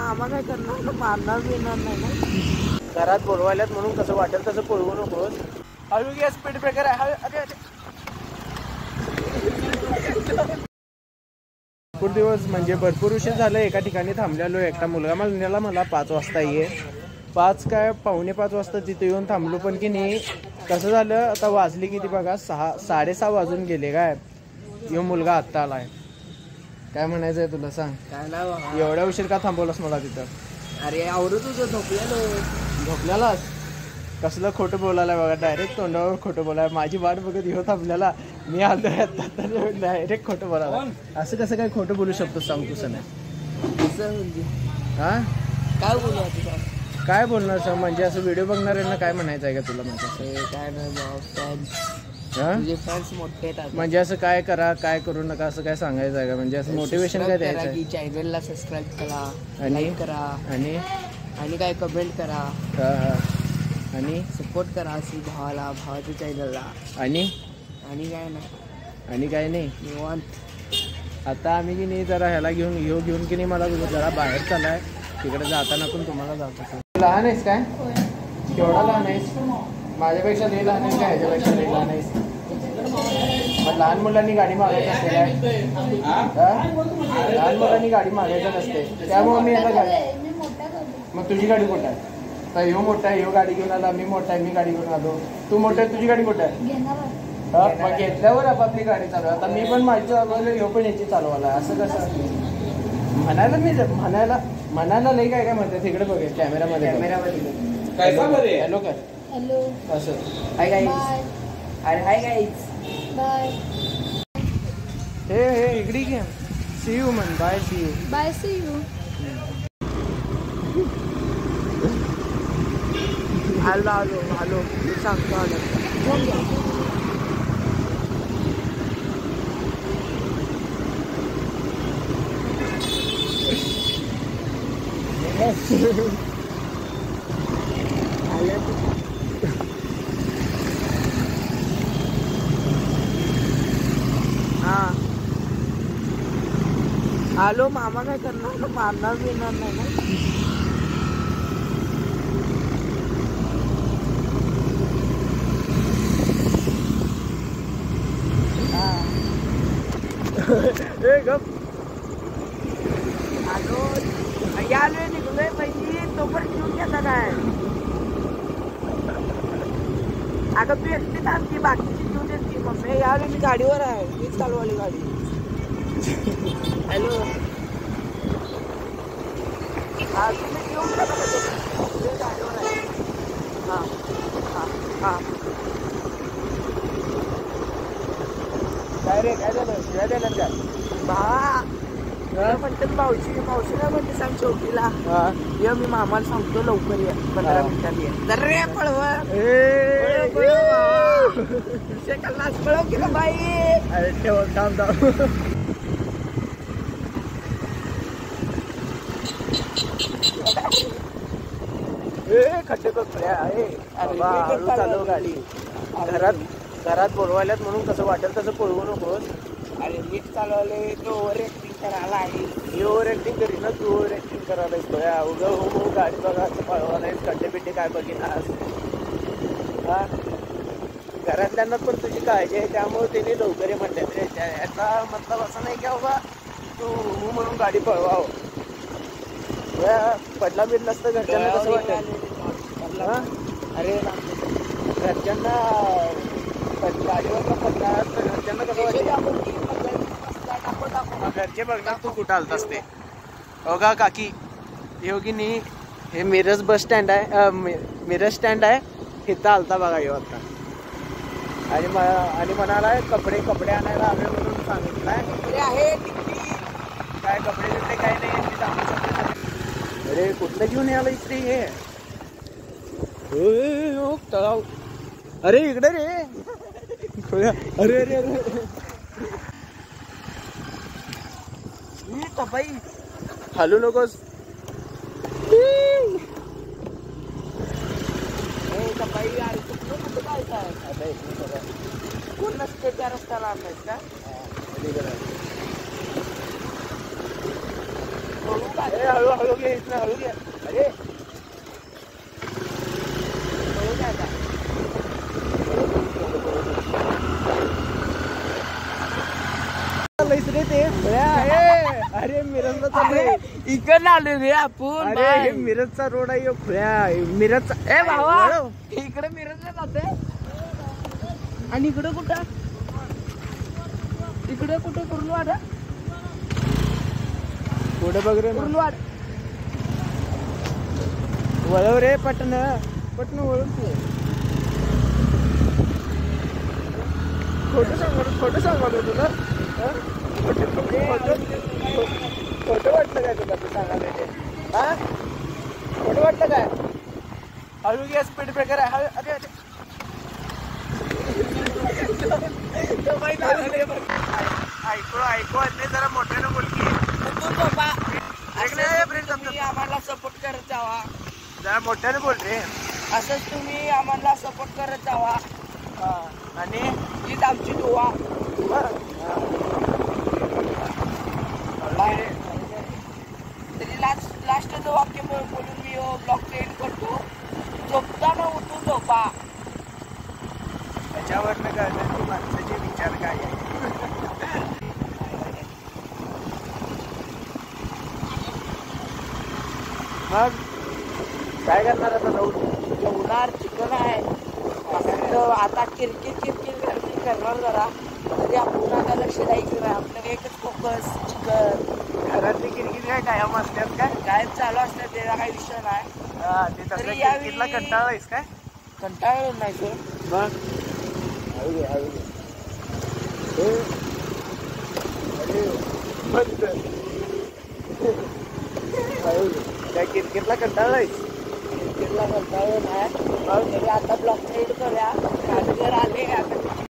मामा काय करणार, मारणार बिरणार नाही ना. घरात बोलवायलात म्हणून कसं वाटेल तसं पळवू नकोस. हळू घ्या, स्पीड ब्रेकर आहे. अरे भरपूर दिवस म्हणजे भरपूर उशीर झालं एका ठिकाणी थांबलेलो. एकटा मुलगा मला 5 वाजता ये, 5 काय 4:45 वाजता तिथे येऊन थांबलो. पण की नाही कसं झालं, आता वाजली किती बघा, 6-6:30 वाजून गेले. काय यो मुलगा आत्ता आलाय. काय म्हणायचंय तुला सांग? काय नाही एवढ्या उशीर का थांबवलास मला तिथं? अरे आवडत तुझं झोपल्यालाच? कसलं खोटं बोलायला बघा, डायरेक्ट तोंडावर खोटं बोलाय. माझी वाट बघत ह्यो थांबलेला, मी आलो आता डायरेक्ट खोटं बोलायला. असं कसं काय खोटं बोलू शकतो सांग तू? सण म्हणजे हा काय बोलू तुझा? काय बोलणार सांग? म्हणजे असं व्हिडिओ बघणाऱ्यांना काय म्हणायचं आहे का तुला? म्हणजे काय नाही तुझे फॅन्स मोठे आहेत. म्हणजे असं काय करा, काय करू नका, असं काय सांगायचं आहे का? म्हणजे असं मोटिवेशन काय द्यायचं आहे? चॅनलला सबस्क्राईब करा, आणि लाईक करा, आणि काय कमेंट करा, आणि सपोर्ट करा अशी भावाच्या चॅनलला. आणि काय नाही निवांत. आता आम्ही की नाही जरा ह्याला घेऊन की नाही मला जरा बाहेर चालाय. तिकडे जाताना पण तुम्हाला जातो. लहान आहेस काय? केवढा लहान आहेस? माझ्यापेक्षा लई लहान आहेस का ह्याच्यापेक्षा लई लहान आहेस? मग लहान मुलांनी गाडी मागायची असते काय? लहान मुलांनी गाडी मागायचं नसते, त्यामुळे मी आता गाडी. मग तुझी गाडी कुठं आहे? तर ह्यो मोठा आहे, ह्यो गाडी घेऊन आला. मी मोठा आहे, मी गाडी घेऊन आलो. तू मोठा आहे, तुझी गाडी कुठं आहे? मग घेतल्यावर आपापली गाडी चालवा. आता मी पण माझी चालवलं, ह्यो पण याची चालवायला. असं कसं म्हणायला लई काय म्हणते. तिकडे बघेल कॅमेरामध्ये हॅलो कर. हॅलो असं हाय गाईज. अरे हाय गाईज. बाय. हे इकडे घे. सी यू म्हण. Bye see you. Bye see you. आलो सांगतो आलो. आलो. मामा काय करणार, मारणार बिरणार नाही ना. गप आलोय निघलोय पाहिजे तोपर्यंत घेऊन घेता काय? अगं तू एकटी थांबती, बाकीची घेऊन येते. मम्मी यावे, मी गाडीवर आहे, मीच चालवली गाडी. हॅलो. हा तुम्ही घेऊन जा गाडीवर आहे. हां काय रे, काय झालं? शिवाय द्यायला का म्हणतात? मावशीला म्हणते सांग शेवटीला. ये मी मामाला सांगतो लवकर ये, 15 मिनिटात ये. रे पळव पळव की बाई. अरे ठेव थांब. खड्डे बघल्या आहे. चालव गाडी. घरात बोलवायलात म्हणून कसं वाटेल तसं पळवू नकोस. अरे नीट चालवले. तो ओव्हर ऍक्टिंग करायला आहे. मी ओव्हर ऍक्टिंग करीन ना, तू ओव्हर ऍक्टिंग करायला उगा हो गाडी बघा पळवायला. खड्डे बिड्डे काय बघिनास? हा घरातल्यांना पण तुझी काळजी आहे, त्यामुळे त्यांनी लवकर म्हणतात रे. याचा मतलब असं नाही की बाबा तू म्हणून गाडी पळवाव. पडला बिडलास तर घरच्यांना कसं वाटेल? अरे घरच्यांना गाडीवर पडला तर घरच्यांना कसं वाटेल? घरचे बघणार तू कुठं आलत असते. हो का काकी? योगिनी हे मिरज बस स्टँड आहे, मिरज स्टँड आहे. इथं आलता बघा यो आता. आणि म्हणाला कपडे आणायला हवे म्हणून सांगितलंय. काय कपडे बिपडे काय नाही. अरे कुठलं घेऊन यायला इकडे हे? तळाव. अरे इकडे रे. अरे अरे अरे बाई हालू नकोस. कोण नसते त्या रस्त्याला आणायच का? हळू हळू घे इथनं, हळू घे. अरे रे ते अरे मिरजला चाललंय. इकडं आलो रे आपण. अरे हे मिरजचा रोड आहे खुळ्या. मिरजचा ए भावा इकडे मिरजला जाते आणि इकडे कुठं कुर्लवाड पुढे बघ रे कुर्लवाड वळव रे पटन वळून तू. खोटं सांगाल तुला. खोटं वाटलं काय तुला तू सांगायला ते? हा खोटं वाटलं काय? हळू घे स्पीड ब्रेकर आहे. अरे ऐकू नाही जरा मोठ्यानं बोलकी. तुम्ही आम्हाला सपोर्ट करत जावा. जरा मोठ्यानं बोल रे. असंच तुम्ही आम्हाला सपोर्ट करत जावा. आणि हीच आमची दुवा. तरी लास्टचं वाक्य बोलून मी ब्लॉग एंड करतो. झोपताना उठून झोपा. त्याच्यावरनं कळलं की माणसाचे विचार काय आहे. मग काय करणार आता जाऊन? जेवणार चिकन आहे. आता किरकिर करणार जरा. तरी आपण आता लक्ष द्यायचं नाही. आपलं एकच फोकस चिकन. घरातली किरकिर काय कायम असतात काय? काय चालू असतात त्याचा काही विषय नाही. ते तसं तरी यावेळी- किरकिरला कंटाळायस काय? कंटाळलो नाही सर. मग हळू घे हळू घे. अरे बंद. हळू घे. काय किरकिरला कंटाळायस? क्रिकेटला कंटाळलो नाही. तरी आता ब्लॉक एंड करूया.